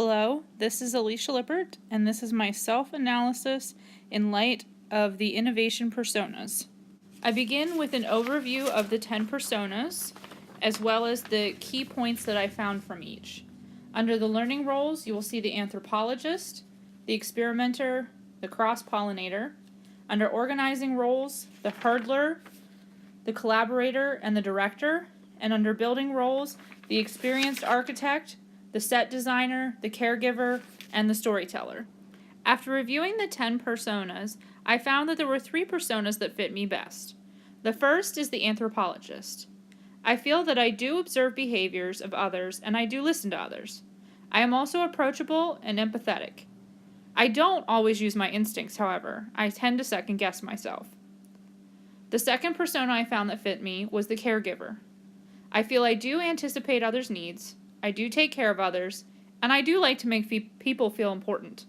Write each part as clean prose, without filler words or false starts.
Hello, this is Alicia Lippert, and this is my self-analysis in light of the innovation personas. I begin with an overview of the 10 personas, as well as the key points that I found from each. Under the learning roles, you will see the anthropologist, the experimenter, the cross-pollinator. Under organizing roles, the hurdler, the collaborator, and the director. And under building roles, the experienced architect, the set designer, the caregiver, and the storyteller. After reviewing the 10 personas, I found that there were 3 personas that fit me best. The first is the anthropologist. I feel that I do observe behaviors of others and I do listen to others. I am also approachable and empathetic. I don't always use my instincts, however. I tend to second guess myself. The second persona I found that fit me was the caregiver. I feel I do anticipate others' needs, I do take care of others, and I do like to make people feel important.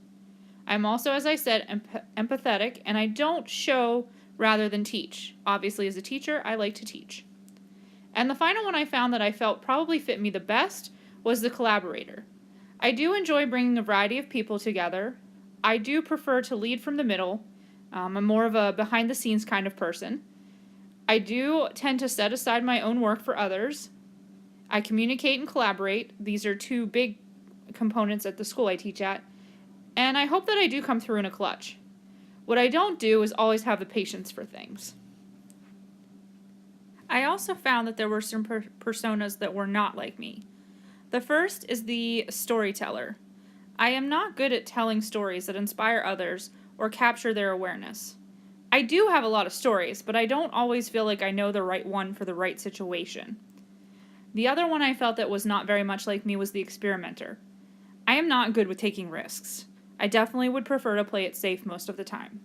I'm also, as I said, empathetic, and I don't show rather than teach. Obviously, as a teacher, I like to teach. And the final one I found that I felt probably fit me the best was the collaborator. I do enjoy bringing a variety of people together. I do prefer to lead from the middle. I'm more of a behind-the-scenes kind of person. I do tend to set aside my own work for others. I communicate and collaborate. These are 2 big components at the school I teach at. And I hope that I do come through in a clutch. What I don't do is always have the patience for things. I also found that there were some personas that were not like me. The first is the storyteller. I am not good at telling stories that inspire others or capture their awareness. I do have a lot of stories, but I don't always feel like I know the right one for the right situation. The other one I felt that was not very much like me was the experimenter. I am not good with taking risks. I definitely would prefer to play it safe most of the time.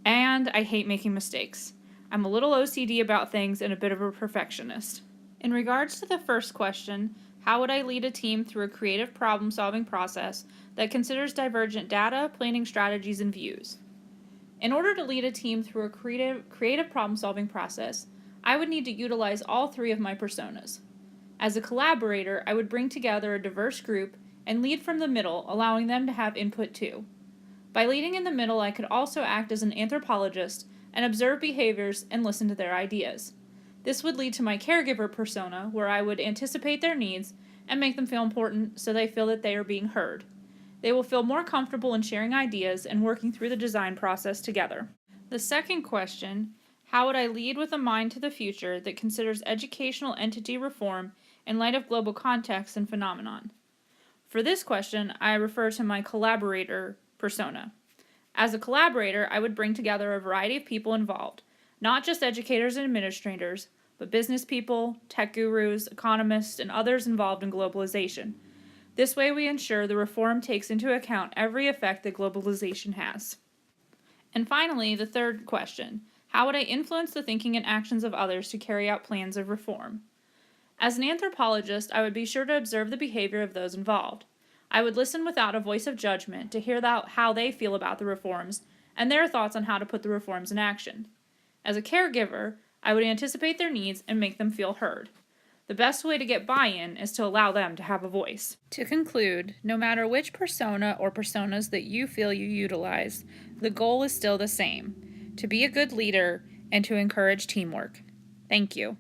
And I hate making mistakes. I'm a little OCD about things and a bit of a perfectionist. In regards to the first question, how would I lead a team through a creative problem-solving process that considers divergent data, planning strategies, and views? In order to lead a team through a creative problem-solving process, I would need to utilize all 3 of my personas. As a collaborator, I would bring together a diverse group and lead from the middle, allowing them to have input too. By leading in the middle, I could also act as an anthropologist and observe behaviors and listen to their ideas. This would lead to my caregiver persona, where I would anticipate their needs and make them feel important so they feel that they are being heard. They will feel more comfortable in sharing ideas and working through the design process together. The second question, how would I lead with a mind to the future that considers educational entity reform in light of global context and phenomenon? For this question, I refer to my collaborator persona. As a collaborator, I would bring together a variety of people involved, not just educators and administrators, but business people, tech gurus, economists, and others involved in globalization. This way we ensure the reform takes into account every effect that globalization has. And finally, the third question, how would I influence the thinking and actions of others to carry out plans of reform? As an anthropologist, I would be sure to observe the behavior of those involved. I would listen without a voice of judgment to hear how they feel about the reforms and their thoughts on how to put the reforms in action. As a caregiver, I would anticipate their needs and make them feel heard. The best way to get buy-in is to allow them to have a voice. To conclude, no matter which persona or personas that you feel you utilize, the goal is still the same: to be a good leader and to encourage teamwork. Thank you.